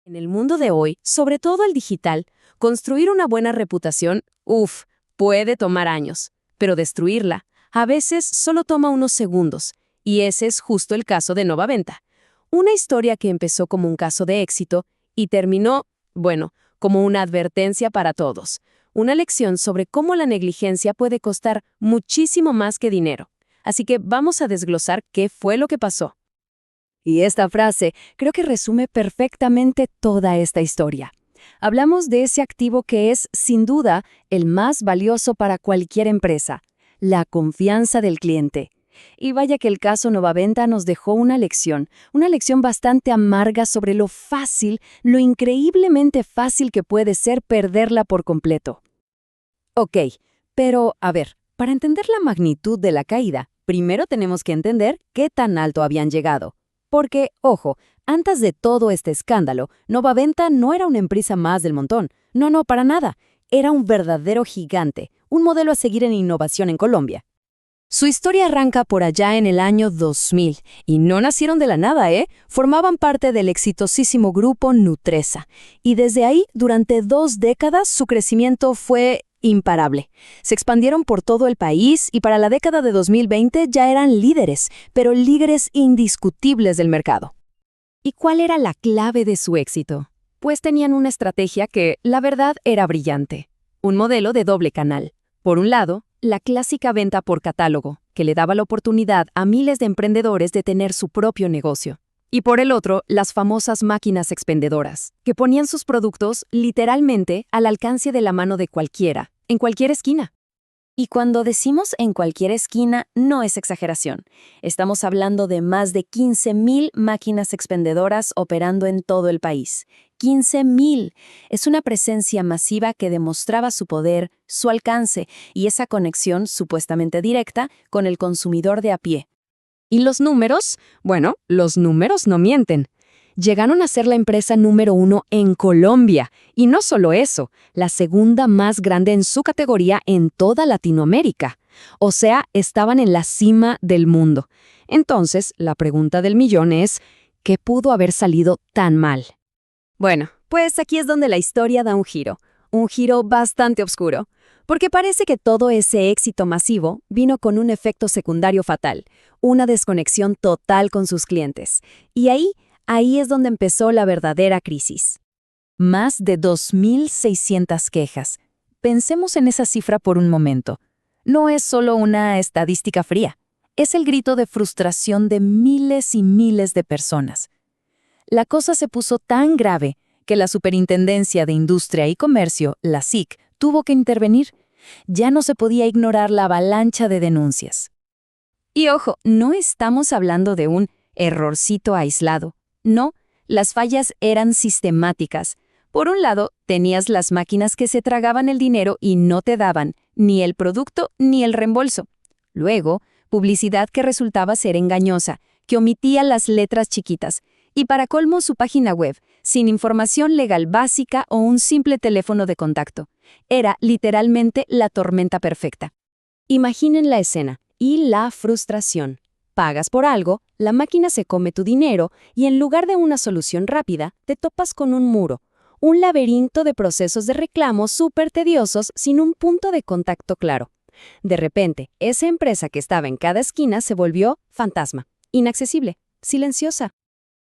En el mundo de hoy, sobre todo el digital, construir una buena reputación, puede tomar años, pero destruirla, a veces solo toma unos segundos, y ese es justo el caso de Novaventa. Una historia que empezó como un caso de éxito y terminó, bueno, como una advertencia para todos. Una lección sobre cómo la negligencia puede costar muchísimo más que dinero. Así que vamos a desglosar qué fue lo que pasó. Y esta frase creo que resume perfectamente toda esta historia. Hablamos de ese activo que es, sin duda, el más valioso para cualquier empresa, la confianza del cliente. Y vaya que el caso Novaventa nos dejó una lección bastante amarga sobre lo fácil, lo increíblemente fácil que puede ser perderla por completo. Ok, pero a ver, para entender la magnitud de la caída, primero tenemos que entender qué tan alto habían llegado. Porque, ojo, antes de todo este escándalo, Novaventa no era una empresa más del montón. No, para nada. Era un verdadero gigante, un modelo a seguir en innovación en Colombia. Su historia arranca por allá en el año 2000, y no nacieron de la nada, Formaban parte del exitosísimo grupo Nutresa, y desde ahí, durante 2 décadas, su crecimiento fue imparable. Se expandieron por todo el país y para la década de 2020 ya eran líderes, pero líderes indiscutibles del mercado. ¿Y cuál era la clave de su éxito? Pues tenían una estrategia que, la verdad, era brillante. Un modelo de doble canal. Por un lado, la clásica venta por catálogo, que le daba la oportunidad a miles de emprendedores de tener su propio negocio. Y por el otro, las famosas máquinas expendedoras, que ponían sus productos literalmente al alcance de la mano de cualquiera, en cualquier esquina. Y cuando decimos en cualquier esquina, no es exageración. Estamos hablando de más de 15.000 máquinas expendedoras operando en todo el país. 15.000. Es una presencia masiva que demostraba su poder, su alcance y esa conexión supuestamente directa con el consumidor de a pie. ¿Y los números? Bueno, los números no mienten. Llegaron a ser la empresa número 1 en Colombia. Y no solo eso, la segunda más grande en su categoría en toda Latinoamérica. O sea, estaban en la cima del mundo. Entonces, la pregunta del millón es, ¿qué pudo haber salido tan mal? Bueno, pues aquí es donde la historia da un giro bastante oscuro. Porque parece que todo ese éxito masivo vino con un efecto secundario fatal, una desconexión total con sus clientes. Y ahí es donde empezó la verdadera crisis. Más de 2.600 quejas. Pensemos en esa cifra por un momento. No es solo una estadística fría, es el grito de frustración de miles y miles de personas. La cosa se puso tan grave que la Superintendencia de Industria y Comercio, la SIC, tuvo que intervenir. Ya no se podía ignorar la avalancha de denuncias. Y ojo, no estamos hablando de un errorcito aislado. No, las fallas eran sistemáticas. Por un lado, tenías las máquinas que se tragaban el dinero y no te daban ni el producto ni el reembolso. Luego, publicidad que resultaba ser engañosa, que omitía las letras chiquitas. Y para colmo, su página web, sin información legal básica o un simple teléfono de contacto. Era literalmente la tormenta perfecta. Imaginen la escena y la frustración. Pagas por algo, la máquina se come tu dinero y en lugar de una solución rápida, te topas con un muro. Un laberinto de procesos de reclamo súper tediosos sin un punto de contacto claro. De repente, esa empresa que estaba en cada esquina se volvió fantasma, inaccesible, silenciosa.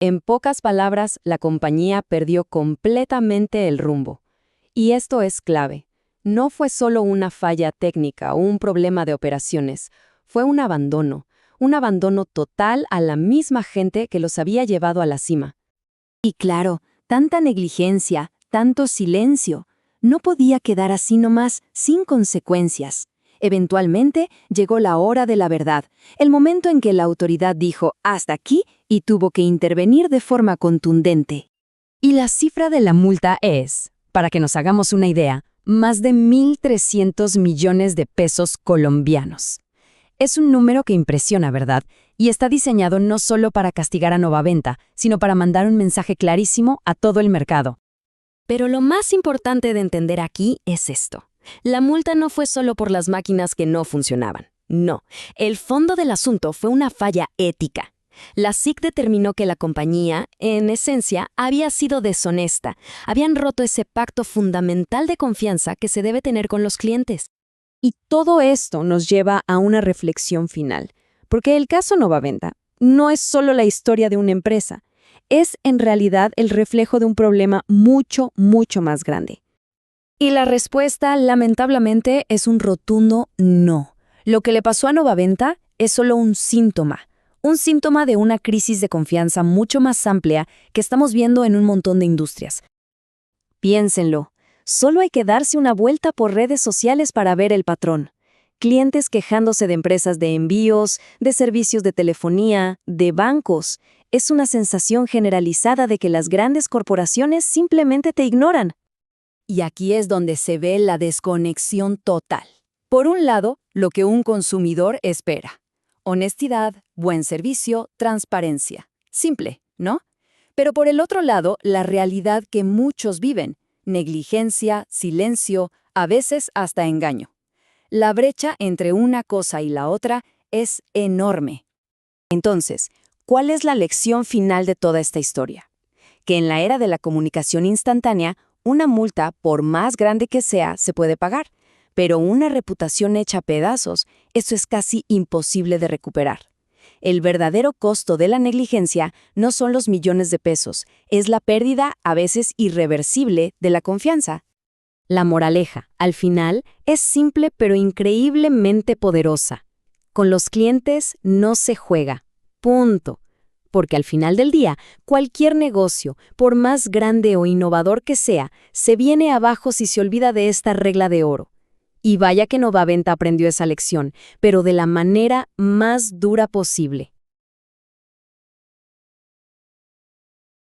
En pocas palabras, la compañía perdió completamente el rumbo. Y esto es clave. No fue solo una falla técnica o un problema de operaciones, fue un abandono total a la misma gente que los había llevado a la cima. Y claro, tanta negligencia, tanto silencio, no podía quedar así nomás, sin consecuencias. Eventualmente llegó la hora de la verdad, el momento en que la autoridad dijo hasta aquí y tuvo que intervenir de forma contundente. Y la cifra de la multa es, para que nos hagamos una idea, más de 1.300 millones de pesos colombianos. Es un número que impresiona, ¿verdad? Y está diseñado no solo para castigar a Novaventa, sino para mandar un mensaje clarísimo a todo el mercado. Pero lo más importante de entender aquí es esto. La multa no fue solo por las máquinas que no funcionaban. No, el fondo del asunto fue una falla ética. La SIC determinó que la compañía, en esencia, había sido deshonesta. Habían roto ese pacto fundamental de confianza que se debe tener con los clientes. Y todo esto nos lleva a una reflexión final, porque el caso Novaventa no es solo la historia de una empresa, es en realidad el reflejo de un problema mucho, mucho más grande. Y la respuesta, lamentablemente, es un rotundo no. Lo que le pasó a Novaventa es solo un síntoma de una crisis de confianza mucho más amplia que estamos viendo en un montón de industrias. Piénsenlo, solo hay que darse una vuelta por redes sociales para ver el patrón. Clientes quejándose de empresas de envíos, de servicios de telefonía, de bancos. Es una sensación generalizada de que las grandes corporaciones simplemente te ignoran. Y aquí es donde se ve la desconexión total. Por un lado, lo que un consumidor espera. Honestidad, buen servicio, transparencia. Simple, ¿no? Pero por el otro lado, la realidad que muchos viven. Negligencia, silencio, a veces hasta engaño. La brecha entre una cosa y la otra es enorme. Entonces, ¿cuál es la lección final de toda esta historia? Que en la era de la comunicación instantánea, una multa, por más grande que sea, se puede pagar, pero una reputación hecha a pedazos, eso es casi imposible de recuperar. El verdadero costo de la negligencia no son los millones de pesos, es la pérdida, a veces irreversible, de la confianza. La moraleja, al final, es simple pero increíblemente poderosa. Con los clientes no se juega. Punto. Porque al final del día, cualquier negocio, por más grande o innovador que sea, se viene abajo si se olvida de esta regla de oro. Y vaya que Novaventa aprendió esa lección, pero de la manera más dura posible.